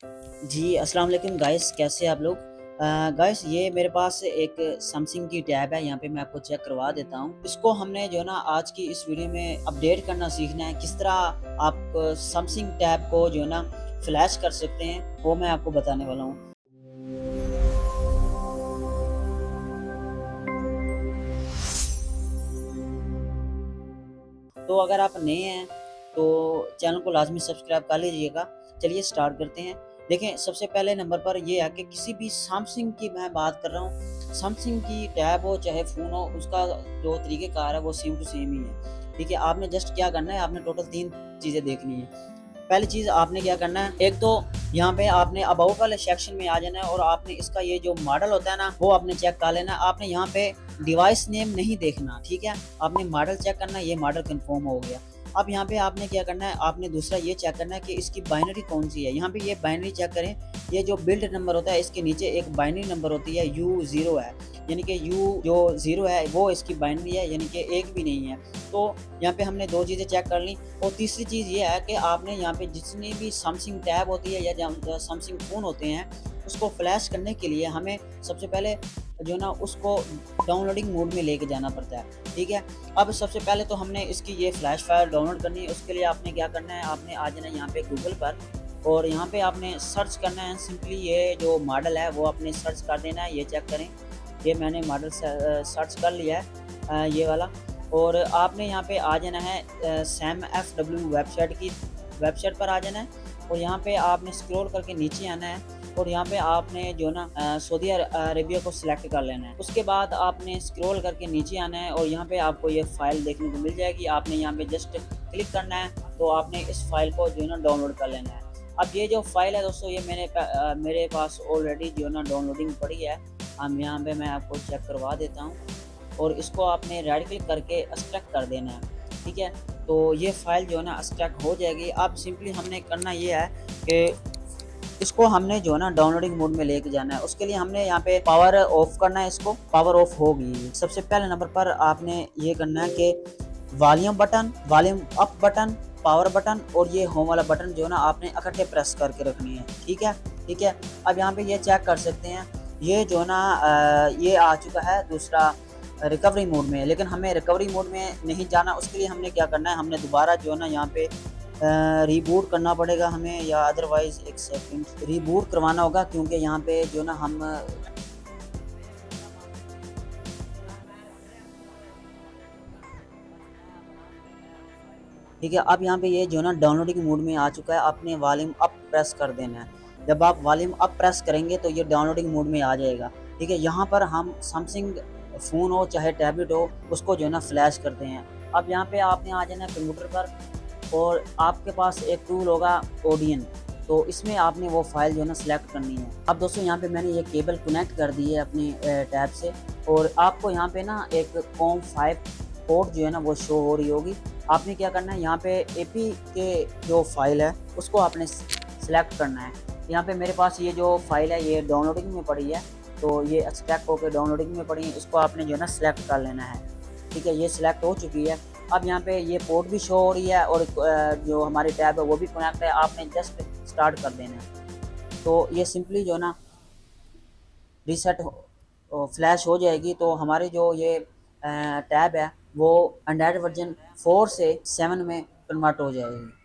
जी, अस्सलाम वालेकुम गाइस, कैसे हैं आप लोग? गाइस ये मेरे पास एक सैमसंग की टैब है, यहाँ पे मैं आपको चेक करवा देता हूँ। इसको हमने जो है ना आज की इस वीडियो में अपडेट करना सीखना है, किस तरह आप सैमसंग टैब को जो है ना फ्लैश कर सकते हैं, वो मैं आपको बताने वाला हूँ। तो अगर आप नए हैं, तो चैनल को लाज़मी सब्सक्राइब कर लीजिएगा। चलिए स्टार्ट करते हैं। देखें, सबसे पहले नंबर पर ये है कि किसी भी सैमसंग की मैं बात कर रहा हूँ, सैमसंग की टैब हो चाहे फ़ोन हो, उसका जो तरीक़ेकार है वो सेम टू सेम ही है। ठीक है, आपने जस्ट क्या करना है, आपने टोटल 3 चीज़ें देखनी है। पहली चीज़ आपने क्या करना है, एक तो यहाँ पे आपने अबाउट वाले सेक्शन में आ जाना है और आपने इसका ये जो मॉडल होता है ना, वो आपने चेक कर लेना है। आपने यहाँ पे डिवाइस नेम नहीं देखना, ठीक है? आपने मॉडल चेक करना है, ये मॉडल कन्फर्म हो गया। अब यहाँ पे आपने क्या करना है, आपने दूसरा ये चेक करना है कि इसकी बाइनरी कौन-सी है। यहाँ पे ये बाइनरी चेक करें, ये जो बिल्ड नंबर होता है, इसके नीचे एक बाइनरी नंबर होती है, U0 है। यानी कि U जो 0 है, वो इसकी बाइनरी है, यानी कि 1 भी नहीं है। तो यहाँ पे हमने 2 चीज़ें चेक कर ली। और तीसरी चीज़ ये है कि आपने यहाँ पे जितनी भी सैमसंग टैब होती है या सैमसंग फ़ोन होते हैं, उसको फ्लैश करने के लिए हमें सबसे पहले जो है ना उसको डाउनलोडिंग मोड में लेके जाना पड़ता है, ठीक है? अब सबसे पहले तो हमने इसकी ये फ्लैश फाइल डाउनलोड करनी है। उसके लिए आपने क्या करना है, आपने आ जाना है यहाँ पे गूगल पर और यहाँ पे आपने सर्च करना है। सिंपली ये जो मॉडल है वो आपने सर्च कर देना है। ये चेक करें, ये मैंने मॉडल सर्च कर लिया है, ये वाला। और आपने यहाँ पे आ जाना है सैम FW वेबसाइट पर आ जाना है और यहाँ पे आपने स्क्रॉल करके नीचे आना है और यहाँ पे आपने जो ना सऊदी अरेबिया को सिलेक्ट कर लेना है। उसके बाद आपने स्क्रॉल करके नीचे आना है और यहाँ पे आपको ये फ़ाइल देखने को मिल जाएगी। आपने यहाँ पे जस्ट क्लिक करना है, तो आपने इस फ़ाइल को जो है ना डाउनलोड कर लेना है। अब ये जो फ़ाइल है दोस्तों, ये मेरे पास ऑलरेडी जो है ना डाउनलोडिंग पड़ी है। हम यहाँ पे मैं आपको चेक करवा देता हूँ और इसको आपने राइट क्लिक करके एक्सट्रैक्ट कर देना है, ठीक है? तो ये फ़ाइल जो है ना एक्सट्रैक्ट हो जाएगी। अब सिंपली हमने करना ये है कि इसको हमने जो है ना डाउनलोडिंग मोड में लेके जाना है। उसके लिए हमने यहाँ पे पावर ऑफ करना है, इसको पावर ऑफ होगी। सबसे पहले नंबर पर आपने ये करना है कि volume up button, power button और ये होम वाला बटन जो है ना आपने इकट्ठे प्रेस करके रखनी है, ठीक है? ठीक है, अब यहाँ पे ये चेक कर सकते हैं, ये जो है ना ये आ चुका है दूसरा रिकवरी मोड में, लेकिन हमें रिकवरी मोड में नहीं जाना। उसके लिए हमने क्या करना है, हमने दोबारा जो है ना यहाँ पे रीबूट करना पड़ेगा हमें, या अदरवाइज़ एक सेकंड रीबूट करवाना होगा, क्योंकि यहाँ पे जो ना हम ठीक है। अब यहाँ पे ये जो ना डाउनलोडिंग मोड में आ चुका है, आपने वॉल्यूम अप प्रेस कर देना है। जब आप वॉल्यूम अप प्रेस करेंगे तो ये डाउनलोडिंग मोड में आ जाएगा, ठीक है? यहाँ पर हम सैमसंग फ़ोन हो चाहे टैबलेट हो, उसको जो है ना फ्लैश करते हैं। अब यहाँ पे आपने आ जाना है कंप्यूटर पर और आपके पास एक टूल होगा ओडियन, तो इसमें आपने वो फ़ाइल जो है ना सेलेक्ट करनी है। अब दोस्तों यहाँ पे मैंने ये केबल कनेक्ट कर दी है अपनी टैब से और आपको यहाँ पे ना एक COM5 पोर्ट जो है ना वो शो हो रही होगी। आपने क्या करना है, यहाँ पे एपी के जो फ़ाइल है उसको आपने सेलेक्ट करना है। यहाँ पे मेरे पास ये जो फ़ाइल है ये डाउनलोडिंग में पड़ी है, तो ये एक्सट्रैक्ट होकर डाउनलोडिंग में पड़ी है, इसको आपने जो है ना सेलेक्ट कर लेना है, ठीक है? ये सिलेक्ट हो चुकी है। अब यहाँ पे ये पोर्ट भी शो हो रही है और जो हमारी टैब है वो भी कनेक्ट है, आपने जस्ट स्टार्ट कर देना है। तो ये सिंपली जो है ना रीसेट फ्लैश हो जाएगी, तो हमारी जो ये टैब है वो एंड्रॉयड वर्जन 4 से 7 में कन्वर्ट हो जाएगी।